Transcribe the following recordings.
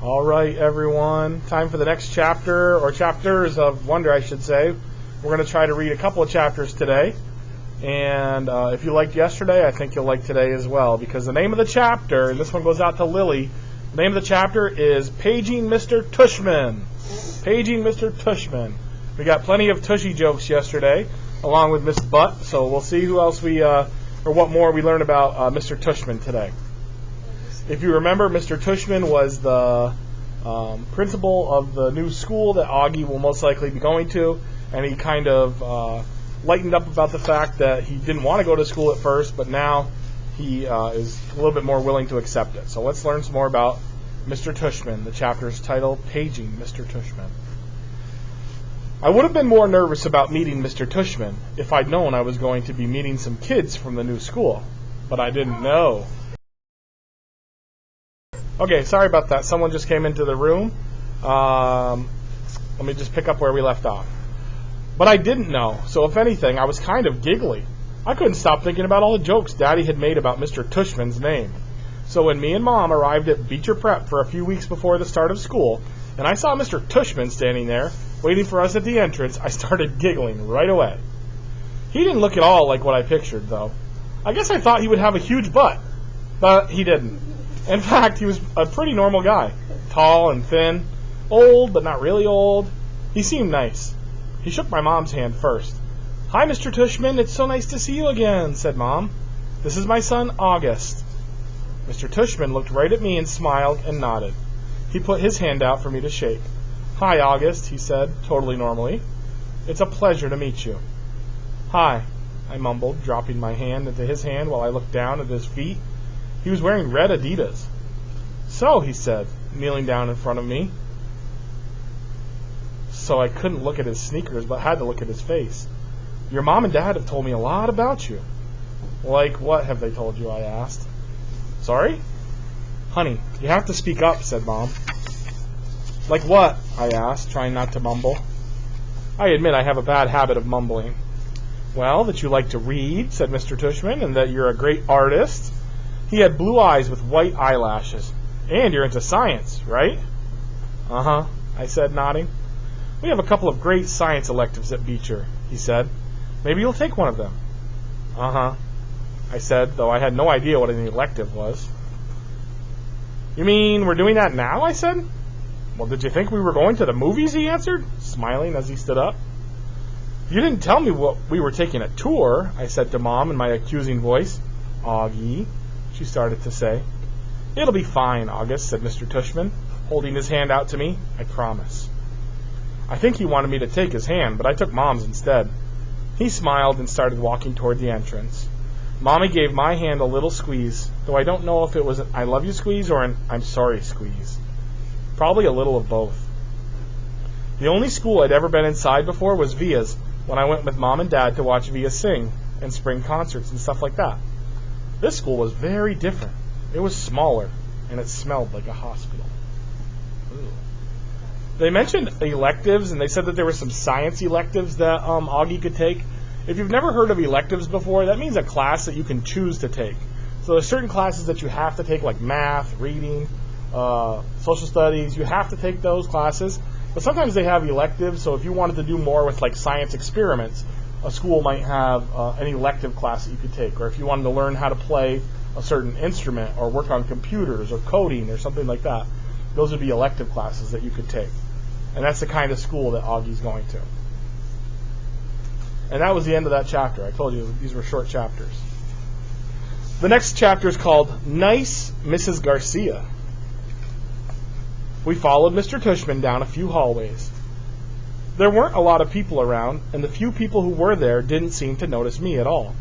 All right, everyone. Time for the next chapter, or chapters of Wonder, I should say. We're going to try to read a couple of chapters today. And if you liked yesterday, I think you'll like today as well. Because the name of the chapter, and this one goes out to Lily, the name of the chapter is Paging Mr. Tushman. Paging Mr. Tushman. We got plenty of Tushy jokes yesterday, along with Miss Butt. So we'll see who else or what more we learn about Mr. Tushman today. If you remember, Mr. Tushman was the principal of the new school that Augie will most likely be going to, and he kind of lightened up about the fact that he didn't want to go to school at first, but now he is a little bit more willing to accept it. So let's learn some more about Mr. Tushman. The chapter is titled Paging Mr. Tushman. I would have been more nervous about meeting Mr. Tushman if I'd known I was going to be meeting some kids from the new school, but I didn't know. Okay, sorry about that. Someone just came into the room. Let me just pick up where we left off. But I didn't know, so if anything, I was kind of giggly. I couldn't stop thinking about all the jokes Daddy had made about Mr. Tushman's name. So when me and Mom arrived at Beecher Prep for a few weeks before the start of school, and I saw Mr. Tushman standing there, waiting for us at the entrance, I started giggling right away. He didn't look at all like what I pictured, though. I guess I thought he would have a huge butt, but he didn't. In fact, he was a pretty normal guy. Tall and thin. Old, but not really old. He seemed nice. He shook my mom's hand first. "Hi, Mr. Tushman. It's so nice to see you again," said Mom. "This is my son, August." Mr. Tushman looked right at me and smiled and nodded. He put his hand out for me to shake. "Hi, August," he said, totally normally. "It's a pleasure to meet you." "Hi," I mumbled, dropping my hand into his hand while I looked down at his feet. He was wearing red Adidas. "So," he said, kneeling down in front of me. So I couldn't look at his sneakers, but had to look at his face. "Your mom and dad have told me a lot about you." "Like what have they told you?" I asked. "Sorry?" "Honey, you have to speak up," said Mom. "Like what?" I asked, trying not to mumble. I admit I have a bad habit of mumbling. "Well, that you like to read," said Mr. Tushman, "and that you're a great artist." He had blue eyes with white eyelashes. "And you're into science, right?" "Uh-huh," I said, nodding. "We have a couple of great science electives at Beecher," he said. "Maybe you'll take one of them." "Uh-huh," I said, though I had no idea what an elective was. "You mean we're doing that now?" I said. "Well, did you think we were going to the movies?" he answered, smiling as he stood up. "You didn't tell me what we were taking a tour," I said to Mom in my accusing voice. "Augie," she started to say. "It'll be fine, August," said Mr. Tushman, holding his hand out to me. "I promise." I think he wanted me to take his hand, but I took Mom's instead. He smiled and started walking toward the entrance. Mommy gave my hand a little squeeze, though I don't know if it was an I love you squeeze or an I'm sorry squeeze. Probably a little of both. The only school I'd ever been inside before was Via's, when I went with Mom and Dad to watch Via sing and spring concerts and stuff like that. This school was very different. It was smaller, and it smelled like a hospital. Ooh. They mentioned electives, and they said that there were some science electives that Augie could take. If you've never heard of electives before, that means a class that you can choose to take. So there's certain classes that you have to take, like math, reading, social studies. You have to take those classes. But sometimes they have electives, so if you wanted to do more with like science experiments, a school might have an elective class that you could take. Or if you wanted to learn how to play a certain instrument or work on computers or coding or something like that, those would be elective classes that you could take. And that's the kind of school that Augie's going to. And that was the end of that chapter. I told you these were short chapters. The next chapter is called Nice Mrs. Garcia. We followed Mr. Tushman down a few hallways. There weren't a lot of people around, and the few people who were there didn't seem to notice me at all,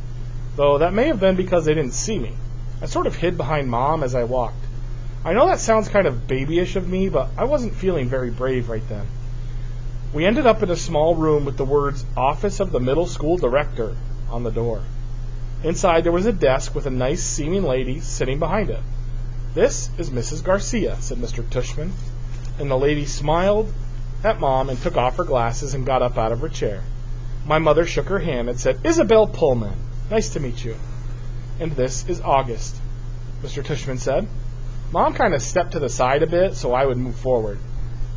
though that may have been because they didn't see me. I sort of hid behind Mom as I walked. I know that sounds kind of babyish of me, but I wasn't feeling very brave right then. We ended up in a small room with the words Office of the Middle School Director on the door. Inside there was a desk with a nice-seeming lady sitting behind it. "This is Mrs. Garcia," said Mr. Tushman, and the lady smiled at Mom and took off her glasses and got up out of her chair. My mother shook her hand and said, "Isabel Pullman, nice to meet you." "And this is August," Mr. Tushman said. Mom kind of stepped to the side a bit so I would move forward.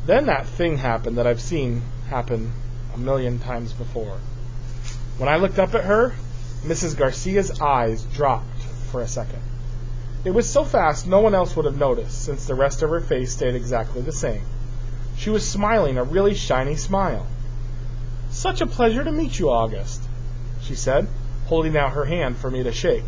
Then that thing happened that I've seen happen a million times before. When I looked up at her, Mrs. Garcia's eyes dropped for a second. It was so fast no one else would have noticed, since the rest of her face stayed exactly the same. She was smiling a really shiny smile. "Such a pleasure to meet you, August," she said, holding out her hand for me to shake.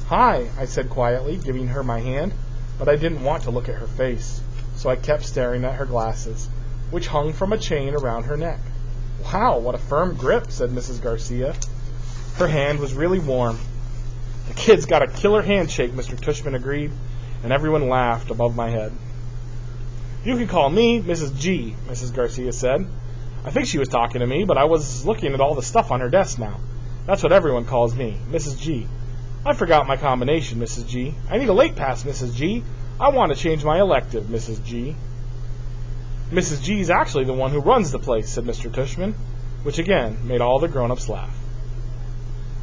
"Hi," I said quietly, giving her my hand, but I didn't want to look at her face, so I kept staring at her glasses, which hung from a chain around her neck. "Wow, what a firm grip," said Mrs. Garcia. Her hand was really warm. "The kid's got a killer handshake," Mr. Tushman agreed, and everyone laughed above my head. "You can call me Mrs. G," Mrs. Garcia said. I think she was talking to me, but I was looking at all the stuff on her desk now. "That's what everyone calls me, Mrs. G. I forgot my combination, Mrs. G. I need a late pass, Mrs. G. I want to change my elective, Mrs. G." "Mrs. G's actually the one who runs the place," said Mr. Tushman, which again made all the grown-ups laugh.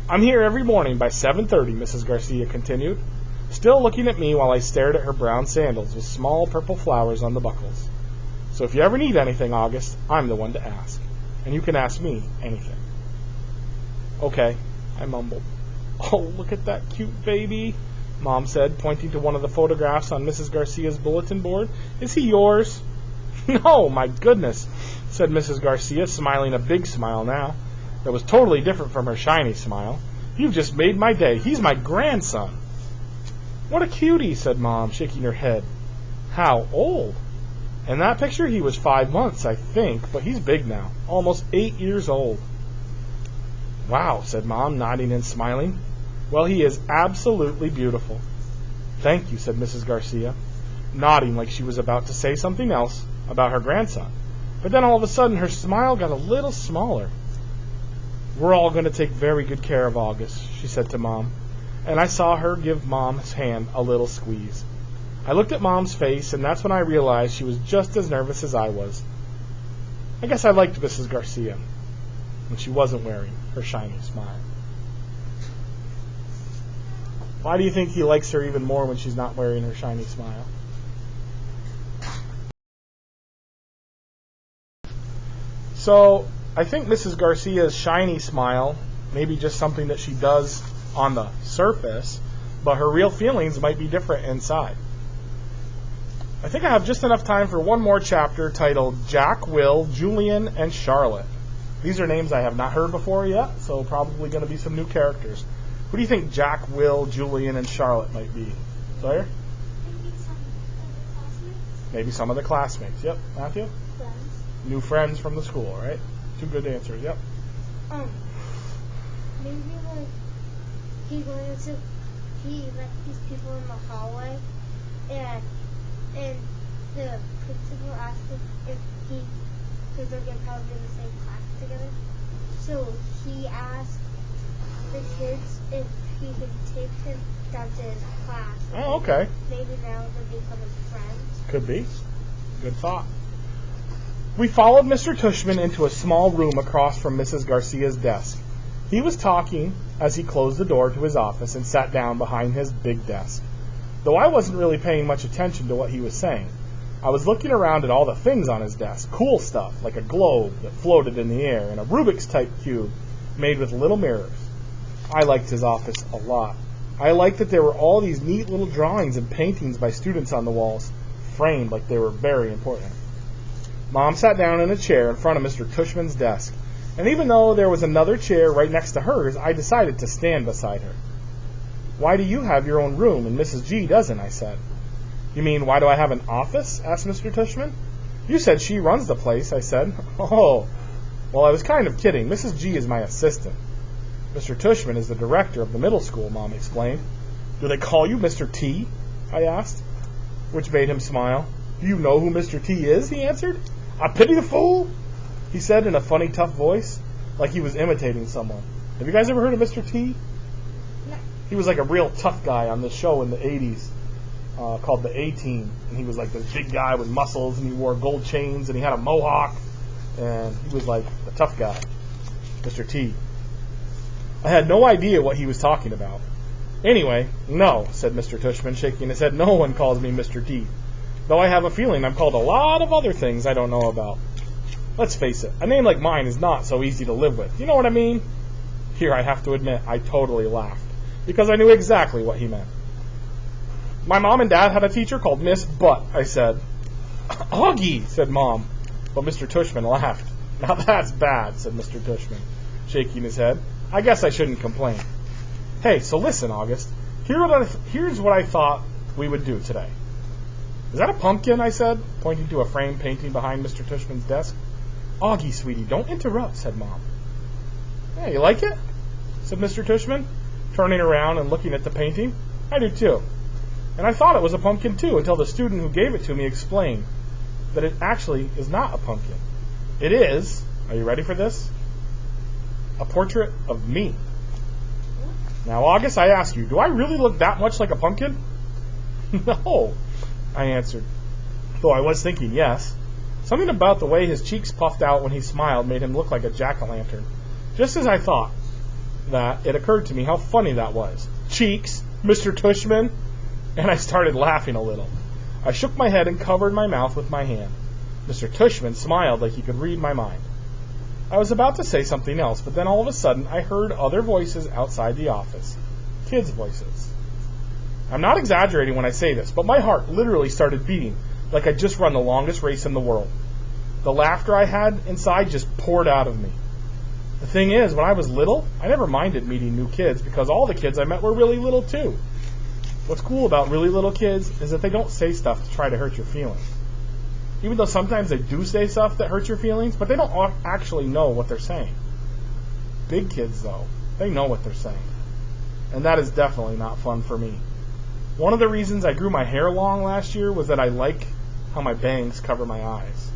"I'm here every morning by 7:30, Mrs. Garcia continued, still looking at me while I stared at her brown sandals with small purple flowers on the buckles. "So if you ever need anything, August, I'm the one to ask. And you can ask me anything." "Okay," I mumbled. "Oh, look at that cute baby," Mom said, pointing to one of the photographs on Mrs. Garcia's bulletin board. "Is he yours?" "No, my goodness," said Mrs. Garcia, smiling a big smile now that was totally different from her shiny smile. "You've just made my day. He's my grandson." "What a cutie," said Mom, shaking her head. "How old?" "In that picture he was 5 months, I think, but he's big now, almost 8 years old." "Wow," said Mom, nodding and smiling. "Well, he is absolutely beautiful." "Thank you," said Mrs. Garcia, nodding like she was about to say something else about her grandson. But then all of a sudden her smile got a little smaller. "We're all going to take very good care of August," she said to Mom, and I saw her give Mom's hand a little squeeze. I looked at Mom's face, and that's when I realized she was just as nervous as I was. I guess I liked Mrs. Garcia when she wasn't wearing her shiny smile. Why do you think he likes her even more when she's not wearing her shiny smile? So, I think Mrs. Garcia's shiny smile may be just something that she does on the surface, but her real feelings might be different inside. I think I have just enough time for one more chapter titled Jack, Will, Julian, and Charlotte. These are names I have not heard before yet, so probably going to be some new characters. Who do you think Jack, Will, Julian, and Charlotte might be? Sawyer? Maybe some of the classmates. Yep. Matthew? Friends. New friends from the school, right? Two good answers. Yep. Maybe like he let these people in the hallway, and the principal asked if because they're probably in the same class together. So he asked the kids if he could take him down to his class. Oh, okay. Maybe now they're becoming friends. Could be. Good thought. We followed Mr. Tushman into a small room across from Mrs. Garcia's desk. He was talking as he closed the door to his office and sat down behind his big desk. Though I wasn't really paying much attention to what he was saying, I was looking around at all the things on his desk, cool stuff like a globe that floated in the air and a Rubik's type cube made with little mirrors. I liked his office a lot. I liked that there were all these neat little drawings and paintings by students on the walls, framed like they were very important. Mom sat down in a chair in front of Mr. Tushman's desk, and even though there was another chair right next to hers, I decided to stand beside her. "Why do you have your own room and Mrs. G doesn't?" I said. "You mean, why do I have an office?" asked Mr. Tushman. "You said she runs the place," I said. "Oh, well, I was kind of kidding. Mrs. G is my assistant. Mr. Tushman is the director of the middle school," Mom explained. "Do they call you Mr. T?" I asked, which made him smile. "Do you know who Mr. T is?" he answered. "I pity the fool," he said in a funny, tough voice, like he was imitating someone. Have you guys ever heard of Mr. T? No. He was like a real tough guy on this show in the 80s called The A-Team. And he was like this big guy with muscles, and he wore gold chains, and he had a mohawk. And he was like a tough guy, Mr. T. I had no idea what he was talking about. Anyway, no, said Mr. Tushman, shaking his head. No one calls me Mr. T, though I have a feeling I'm called a lot of other things I don't know about. Let's face it, a name like mine is not so easy to live with. You know what I mean? Here, I have to admit, I totally laughed, because I knew exactly what he meant. My mom and dad had a teacher called Miss Butt, I said. Augie, said Mom. But Mr. Tushman laughed. Now that's bad, said Mr. Tushman, shaking his head. I guess I shouldn't complain. Hey, so listen, August. Here's what I thought we would do today. Is that a pumpkin? I said, pointing to a framed painting behind Mr. Tushman's desk. Augie, sweetie, don't interrupt, said Mom. Yeah, you like it? Said Mr. Tushman, turning around and looking at the painting. I do too. And I thought it was a pumpkin too until the student who gave it to me explained that it actually is not a pumpkin. It is, are you ready for this? A portrait of me. Now, August, I ask you, do I really look that much like a pumpkin? No, I answered, though I was thinking yes. Something about the way his cheeks puffed out when he smiled made him look like a jack-o'-lantern. Just as I thought that, it occurred to me how funny that was. Cheeks, Mr. Tushman? And I started laughing a little. I shook my head and covered my mouth with my hand. Mr. Tushman smiled like he could read my mind. I was about to say something else, but then all of a sudden I heard other voices outside the office. Kids' voices. I'm not exaggerating when I say this, but my heart literally started beating like I'd just run the longest race in the world. The laughter I had inside just poured out of me. The thing is, when I was little, I never minded meeting new kids because all the kids I met were really little too. What's cool about really little kids is that they don't say stuff to try to hurt your feelings. Even though sometimes they do say stuff that hurts your feelings, but they don't actually know what they're saying. Big kids, though, they know what they're saying. And that is definitely not fun for me. One of the reasons I grew my hair long last year was that I like how my bangs cover my eyes.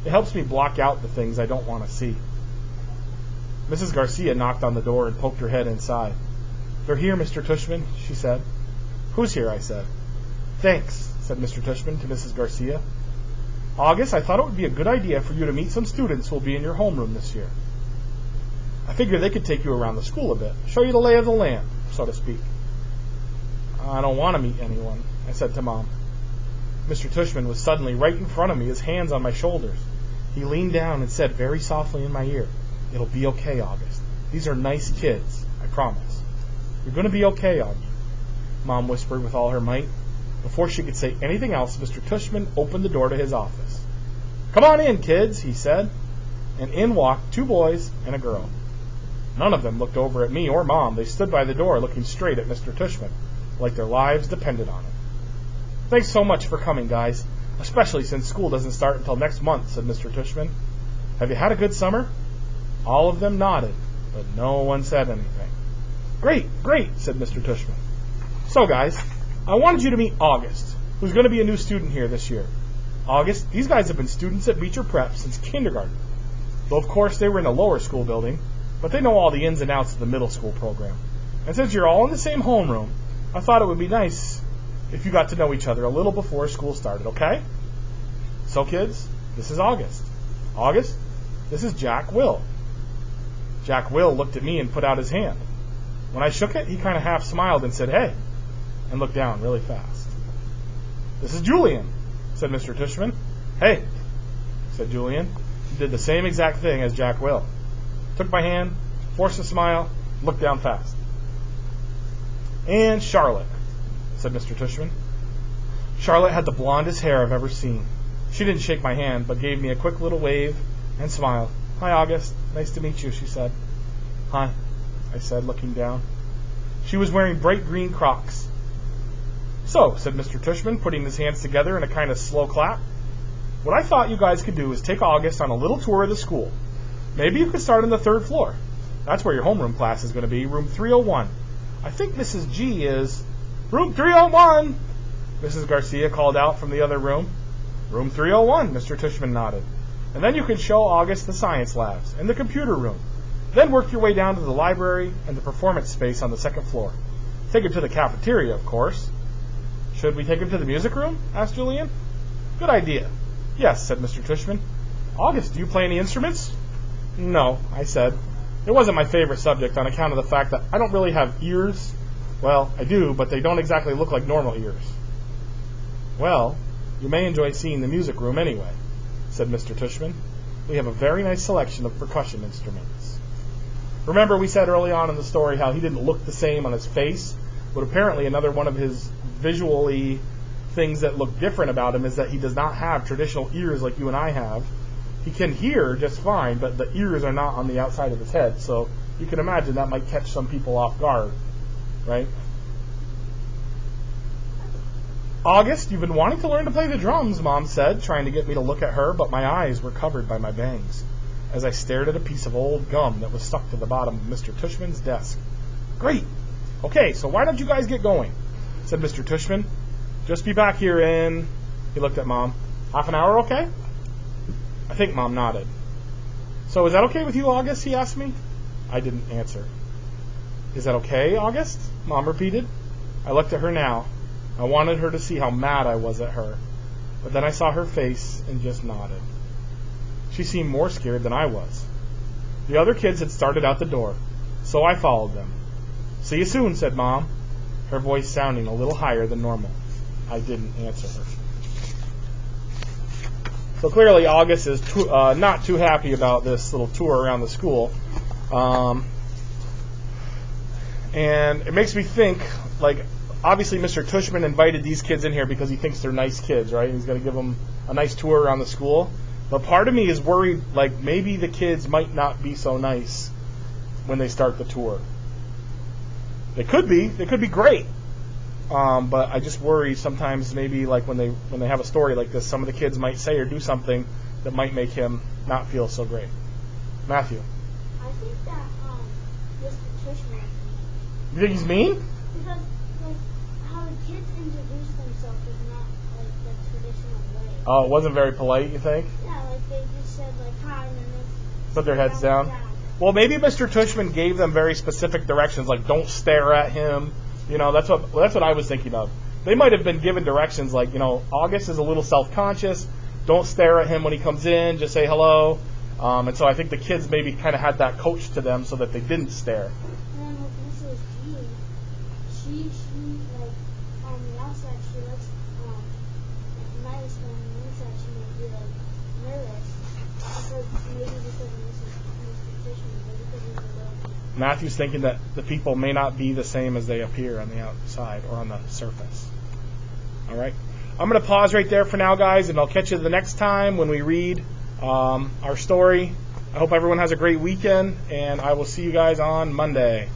It helps me block out the things I don't want to see. Mrs. Garcia knocked on the door and poked her head inside. They're here, Mr. Tushman, she said. Who's here? I said. Thanks, said Mr. Tushman to Mrs. Garcia. August, I thought it would be a good idea for you to meet some students who will be in your homeroom this year. I figured they could take you around the school a bit, show you the lay of the land, so to speak. I don't want to meet anyone, I said to Mom. Mr. Tushman was suddenly right in front of me, his hands on my shoulders. He leaned down and said very softly in my ear, It'll be okay, August. These are nice kids, I promise. You're going to be okay, Augie, Mom whispered with all her might. Before she could say anything else, Mr. Tushman opened the door to his office. Come on in, kids, he said. And in walked 2 boys and a girl. None of them looked over at me or Mom. They stood by the door looking straight at Mr. Tushman, like their lives depended on it. Thanks so much for coming, guys, especially since school doesn't start until next month, said Mr. Tushman. Have you had a good summer? All of them nodded, but no one said anything. Great, said Mr. Tushman. So, guys, I wanted you to meet August, who's going to be a new student here this year. August, these guys have been students at Beecher Prep since kindergarten. Though, of course, they were in a lower school building, but they know all the ins and outs of the middle school program. And since you're all in the same homeroom, I thought it would be nice if you got to know each other a little before school started, okay? So, kids, this is August. August, this is Jack Will. Jack Will looked at me and put out his hand. When I shook it, he kind of half smiled and said, hey, and looked down really fast. This is Julian, said Mr. Tushman. Hey, said Julian. He did the same exact thing as Jack Will. Took my hand, forced a smile, looked down fast. And Charlotte, said Mr. Tushman. Charlotte had the blondest hair I've ever seen. She didn't shake my hand, but gave me a quick little wave and smiled. Hi, August. Nice to meet you, she said. Hi, I said, looking down. She was wearing bright green Crocs. So, said Mr. Tushman, putting his hands together in a kind of slow clap, what I thought you guys could do is take August on a little tour of the school. Maybe you could start on the 3rd floor. That's where your homeroom class is going to be, room 301. I think Mrs. G is... Room 301! Mrs. Garcia called out from the other room. Room 301, Mr. Tushman nodded. And then you could show August the science labs and the computer room. Then work your way down to the library and the performance space on the 2nd floor. Take him to the cafeteria, of course. Should we take him to the music room? Asked Julian. Good idea. Yes, said Mr. Tushman. August, do you play any instruments? No, I said. It wasn't my favorite subject on account of the fact that I don't really have ears Well, I do, but they don't exactly look like normal ears. Well, you may enjoy seeing the music room anyway, said Mr. Tushman. We have a very nice selection of percussion instruments. Remember we said early on in the story how he didn't look the same on his face, but apparently another one of his visually things that look different about him is that he does not have traditional ears like you and I have. He can hear just fine, but the ears are not on the outside of his head, so you can imagine that might catch some people off guard, right? August, you've been wanting to learn to play the drums, Mom said, trying to get me to look at her, but my eyes were covered by my bangs as I stared at a piece of old gum that was stuck to the bottom of Mr. Tushman's desk. Great. Okay, so why don't you guys get going, said Mr. Tushman. Just be back here in, he looked at Mom, half an hour, okay? I think Mom nodded. So is that okay with you, August, he asked me. I didn't answer. Is that okay, August? Mom repeated. I looked at her now. I wanted her to see how mad I was at her, but then I saw her face and just nodded. She seemed more scared than I was. The other kids had started out the door, so I followed them. See you soon, said Mom, her voice sounding a little higher than normal. I didn't answer her. So clearly August is not too happy about this little tour around the school. And it makes me think, like, obviously Mr. Tushman invited these kids in here because he thinks they're nice kids, right? He's going to give them a nice tour around the school. But part of me is worried, like, maybe the kids might not be so nice when they start the tour. They could be. They could be great. But I just worry sometimes maybe, like, when they have a story like this, some of the kids might say or do something that might make him not feel so great. Matthew. I think that Mr. Tushman. You think he's mean? Because like how the kids introduce themselves is not like the traditional way. Oh, it wasn't very polite, you think? Yeah, like they just said like hi and then they Put their heads down. Well, maybe Mr. Tushman gave them very specific directions, like don't stare at him. You know, that's what I was thinking of. They might have been given directions like, you know, August is a little self-conscious. Don't stare at him when he comes in. Just say hello. And so I think the kids maybe kind of had that coached to them so that they didn't stare. And then with Mrs. G, she like on the outside she looks nice, but on the inside she might be like nervous because maybe because of Mr. Tushman, maybe because he's a little. Matthew's thinking that the people may not be the same as they appear on the outside or on the surface. All right. I'm going to pause right there for now, guys, and I'll catch you the next time when we read our story. I hope everyone has a great weekend, and I will see you guys on Monday.